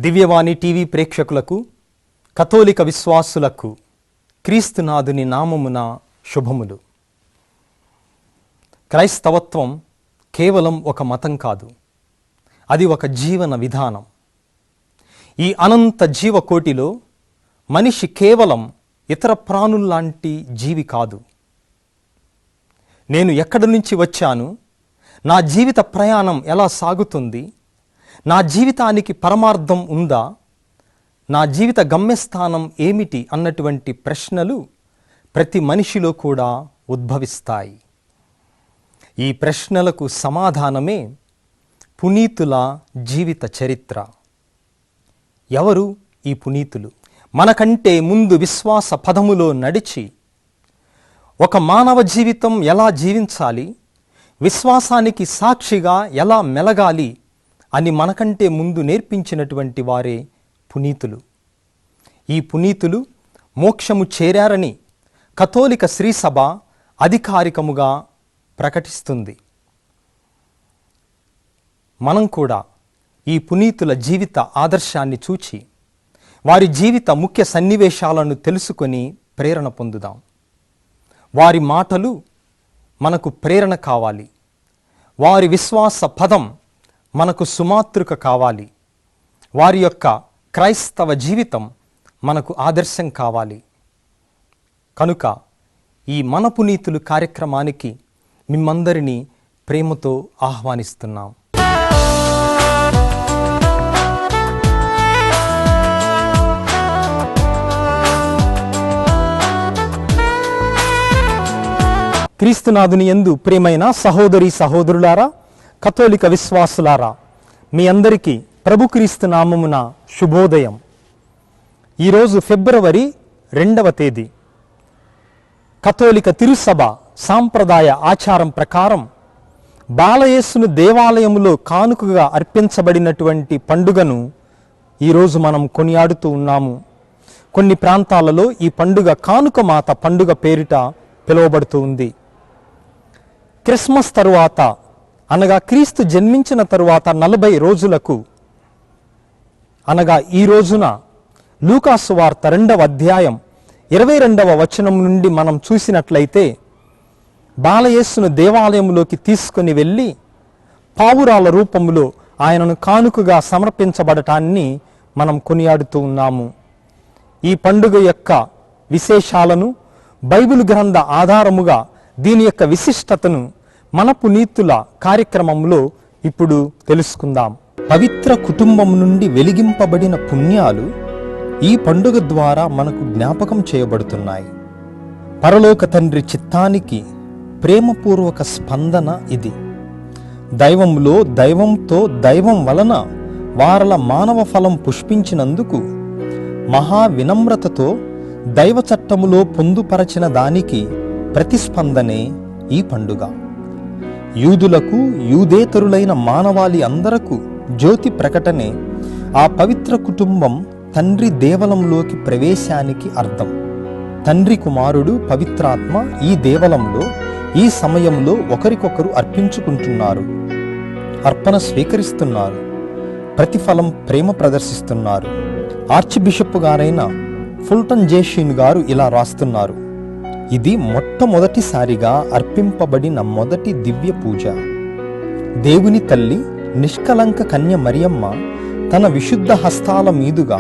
దివ్యవాణి TV ప్రేక్షకులకు, కథోలిక విశ్వాసులకు క్రీస్తునాథుని నామమున శుభములు. క్రైస్తవత్వం కేవలం ఒక మతం కాదు, అది ఒక జీవన విధానం. ఈ అనంత జీవకోటిలో మనిషి కేవలం ఇతర ప్రాణుల్లాంటి జీవి కాదు. నేను ఎక్కడి నుంచి వచ్చాను, నా జీవిత ప్రయాణం ఎలా సాగుతుంది, నా జీవితానికి పరమార్థం ఉందా, నా జీవిత గమ్యస్థానం ఏమిటి అన్నటువంటి ప్రశ్నలు ప్రతి మనిషిలో కూడా ఉద్భవిస్తాయి. ఈ ప్రశ్నలకు సమాధానమే పునీతుల జీవిత చరిత్ర. ఎవరు ఈ పునీతులు? మనకంటే ముందు విశ్వాస పదములో నడిచి ఒక మానవ జీవితం ఎలా జీవించాలి, విశ్వాసానికి సాక్షిగా ఎలా మెలగాలి అని మనకంటే ముందు నేర్పించినటువంటి వారే పునీతులు. ఈ పునీతులు మోక్షము చేరారని కథోలిక శ్రీసభ అధికారికముగా ప్రకటిస్తుంది. మనం కూడా ఈ పునీతుల జీవిత ఆదర్శాన్ని చూచి వారి జీవిత ముఖ్య సన్నివేశాలను తెలుసుకొని ప్రేరణ పొందుదాం. వారి మాటలు మనకు ప్రేరణ కావాలి, వారి విశ్వాస పదం మనకు సుమాతృక కావాలి, వారి యొక్క క్రైస్తవ జీవితం మనకు ఆదర్శం కావాలి. కనుక ఈ మన పునీతులు కార్యక్రమానికి మిమ్మందరినీ ప్రేమతో ఆహ్వానిస్తున్నాం. క్రీస్తునాథుని యందు ప్రియమైన సహోదరి సహోదరులారా, కథోలిక విశ్వాసులారా, మీ అందరికీ ప్రభు క్రీస్తు నామమున శుభోదయం. ఈరోజు ఫిబ్రవరి 2వ తేదీ. కథోలిక తిరుసభ సాంప్రదాయ ఆచారం ప్రకారం బాలయేసును దేవాలయములో కానుకగా అర్పించబడినటువంటి పండుగను ఈరోజు మనం కొనియాడుతూ ఉన్నాము. కొన్ని ప్రాంతాలలో ఈ పండుగ కానుక మాత పండుగ పేరిట పిలువబడుతూ ఉంది. క్రిస్మస్ తరువాత అనగా క్రీస్తు జన్మించిన తరువాత 40 రోజులకు అనగా ఈ రోజున లూకాసు వార్త 2వ అధ్యాయం 22వ వచనం నుండి మనం చూసినట్లయితే బాలయేసును దేవాలయంలోకి తీసుకుని వెళ్ళి పావురాల రూపంలో ఆయనను కానుకగా సమర్పించబడటాన్ని మనం కొనియాడుతూ ఉన్నాము. ఈ పండుగ యొక్క విశేషాలను, బైబిల్ గ్రంథ ఆధారముగా దీని యొక్క విశిష్టతను మన పునీతుల కార్యక్రమంలో ఇప్పుడు తెలుసుకుందాం. పవిత్ర కుటుంబం నుండి వెలిగింపబడిన పుణ్యాలు ఈ పండుగ ద్వారా మనకు జ్ఞాపకం చేయబడుతున్నాయి. పరలోక తండ్రి చిత్తానికి ప్రేమపూర్వక స్పందన ఇది. దైవంలో దైవంతో దైవం వలన వారల మానవ ఫలం పుష్పించినందుకు మహా వినమ్రతతో దైవ చట్టములో పొందుపరచిన దానికి ప్రతిస్పందనే ఈ పండుగ. యూదులకు, యూదేతరులైన మానవాళి అందరకు జ్యోతి ప్రకటనే ఆ పవిత్ర కుటుంబం తండ్రి దేవలంలోకి ప్రవేశానికి అర్థం. తండ్రి, కుమారుడు, పవిత్రాత్మ ఈ దేవలంలో ఈ సమయంలో ఒకరికొకరు అర్పించుకుంటున్నారు, అర్పణ స్వీకరిస్తున్నారు, ప్రతిఫలం ప్రేమ ప్రదర్శిస్తున్నారు. ఆర్చ్ బిషప్ గారైన ఫుల్టన్ జేషిన్ గారు ఇలా రాస్తున్నారు: ఇది మొట్టమొదటిసారిగా అర్పింపబడిన మొదటి దివ్య పూజ. దేవుని తల్లి నిష్కలంక కన్య మరియమ్మ తన విశుద్ధ హస్తాల మీదుగా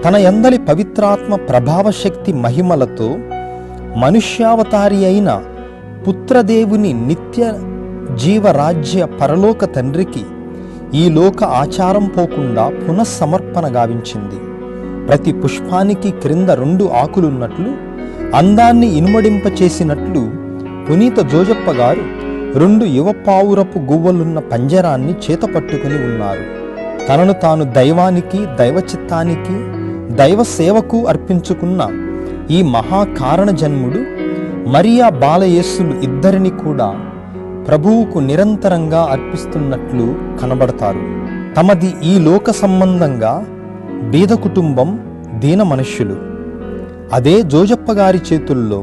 తన యందలి పవిత్రాత్మ ప్రభావశక్తి మహిమలతో మనుష్యావతారి అయిన పుత్రదేవుని నిత్య జీవరాజ్య పరలోక తండ్రికి ఈ లోక ఆచారం పోకుండా పునఃసమర్పణ గావించింది. ప్రతి పుష్పానికి క్రింద 2 ఆకులున్నట్లు, అందాన్ని ఇనుమడింపచేసినట్లు పునీత జోజప్ప గారు 2 యువపావురపు గువ్వలున్న పంజరాన్ని చేతపట్టుకుని ఉన్నారు. తనను తాను దైవానికి, దైవ చిత్తానికి, దైవ సేవకు అర్పించుకున్న ఈ మహాకారణ జన్ముడు మరియా బాలయేసులు ఇద్దరిని కూడా ప్రభువుకు నిరంతరంగా అర్పిస్తున్నట్లు కనబడతారు. తమది ఈ లోక సంబంధంగా బీద కుటుంబం, దీన మనుష్యులు. అదే జోజప్ప గారి చేతుల్లో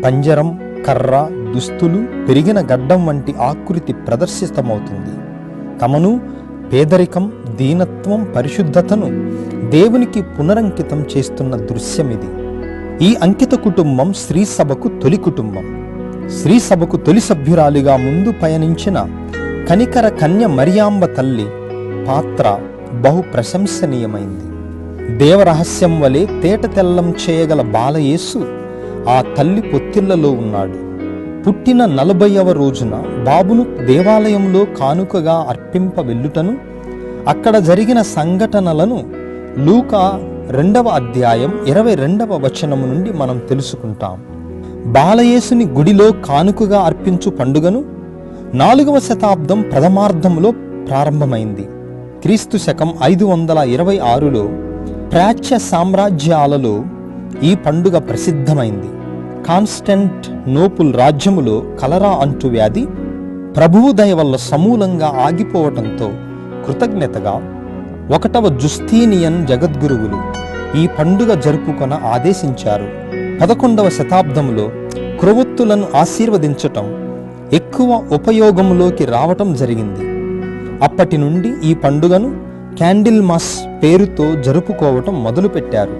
పంజరం, కర్ర, దుస్తులు, పెరిగిన గడ్డం వంటి ఆకృతి ప్రదర్శితమవుతుంది. తమను పేదరికం, దీనత్వం, పరిశుద్ధతను దేవునికి పునరంకితం చేస్తున్న దృశ్యమిది. ఈ అంకిత కుటుంబం శ్రీ సభకు తొలి కుటుంబం. శ్రీ సభకు తొలి సభ్యురాలిగా ముందు పయనించిన కనికర కన్య మరియాంబ తల్లి పాత్ర బహు ప్రశంసనీయమైంది. దేవరహస్యం వలె తేట తెల్లం చేయగల బాలయేసు ఆ తల్లి పొత్తిళ్లలో ఉన్నాడు. పుట్టిన 40వ రోజున బాబును దేవాలయంలో కానుకగా అర్పింప వెళ్ళుటను, అక్కడ జరిగిన సంఘటనలను లూకా 2వ అధ్యాయం 22వ వచనము నుండి మనం తెలుసుకుంటాం. బాలయేసుని గుడిలో కానుకగా అర్పించు పండుగను 4వ శతాబ్దం ప్రథమార్ధంలో ప్రారంభమైంది. క్రీస్తు శకం 526లో ప్రాచ్య సామ్రాజ్యాలలో ఈ పండుగ ప్రసిద్ధమైంది. కాన్స్టంటినోపుల్ రాజ్యములో కలరా అంటు వ్యాధి ప్రభువు దయ వల్ల సమూలంగా ఆగిపోవటంతో కృతజ్ఞతగా 1వ జుస్తీనియన్ జగద్గురువులు ఈ పండుగ జరుపుకొన ఆదేశించారు. 11వ శతాబ్దంలో క్రొవ్వొత్తులను ఆశీర్వదించటం ఎక్కువ ఉపయోగంలోకి రావటం జరిగింది. అప్పటి నుండి ఈ పండుగను క్యాండిల్ మాస్ పేరుతో జరుపుకోవటం మొదలుపెట్టారు.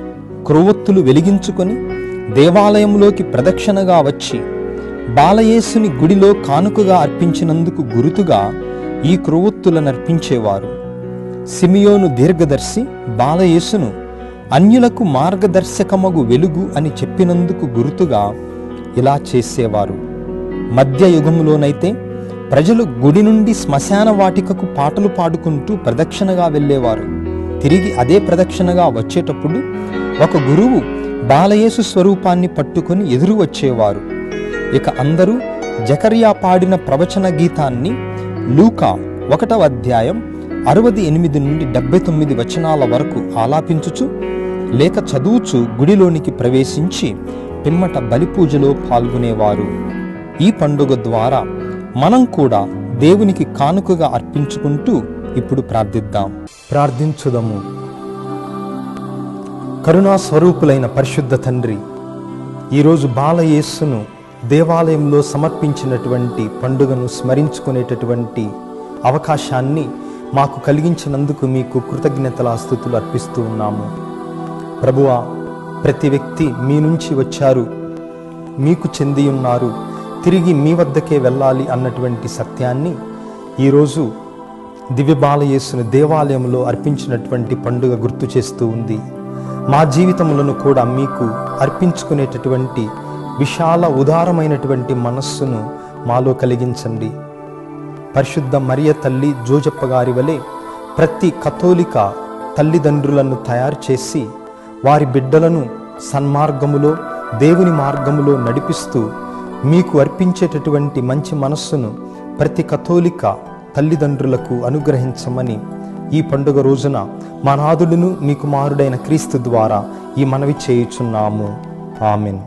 క్రొవ్వొత్తులు వెలిగించుకొని దేవాలయంలోకి ప్రదక్షిణగా వచ్చి బాలయేసుని గుడిలో కానుకగా అర్పించినందుకు గురుతుగా ఈ క్రొవ్వొత్తులను అర్పించేవారు. సిమియోను దీర్ఘదర్శి బాలయేసును అన్యులకు మార్గదర్శకమగు వెలుగు అని చెప్పినందుకు గురుతుగా ఇలా చేసేవారు. మధ్యయుగంలోనైతే ప్రజలు గుడి నుండి శ్మశాన వాటికకు పాటలు పాడుకుంటూ ప్రదక్షిణగా వెళ్ళేవారు. తిరిగి అదే ప్రదక్షిణగా వచ్చేటప్పుడు ఒక గురువు బాలయేసు స్వరూపాన్ని పట్టుకొని ఎదురు వచ్చేవారు. ఇక అందరూ జకర్యా పాడిన ప్రవచన గీతాన్ని లూకా 1వ అధ్యాయం 68 నుండి 79 వచనాల వరకు ఆలాపించుచు లేక చదువుచు గుడిలోనికి ప్రవేశించి పిమ్మట బలిపూజలో పాల్గొనేవారు. ఈ పండుగ ద్వారా మనం కూడా దేవునికి కానుకగా అర్పించుకుంటూ ఇప్పుడు ప్రార్థిద్దాం. ప్రార్థించుదము. కరుణా స్వరూపులైన పరిశుద్ధ తండ్రి, ఈరోజు బాలయేసును దేవాలయంలో సమర్పించినటువంటి పండుగను స్మరించుకునేటటువంటి అవకాశాన్ని మాకు కలిగించినందుకు మీకు కృతజ్ఞతల స్తుతులు అర్పిస్తూ ఉన్నాము. ప్రభువా, ప్రతి వ్యక్తి మీ నుంచి వచ్చారు, మీకు చెంది ఉన్నారు, తిరిగి మీ వద్దకే వెళ్ళాలి అన్నటువంటి సత్యాన్ని ఈరోజు దివ్య బాలయేసును దేవాలయంలో అర్పించినటువంటి పండుగ గుర్తు చేస్తూ ఉంది. మా జీవితములను కూడా మీకు అర్పించుకునేటటువంటి విశాల ఉదారమైనటువంటి మనస్సును మాలో కలిగించండి. పరిశుద్ధ మరియ తల్లి జోజప్ప గారి వలె ప్రతి కథోలిక తల్లిదండ్రులను తయారు చేసి వారి బిడ్డలను సన్మార్గములో దేవుని మార్గములో నడిపిస్తూ మీకు అర్పించేటటువంటి మంచి మనస్సును ప్రతి కథోలిక తల్లిదండ్రులకు అనుగ్రహించమని ఈ పండుగ రోజున మా నాథుడును మీ కుమారుడైన క్రీస్తు ద్వారా ఈ మనవి చేయుచున్నాము. ఆమెన్.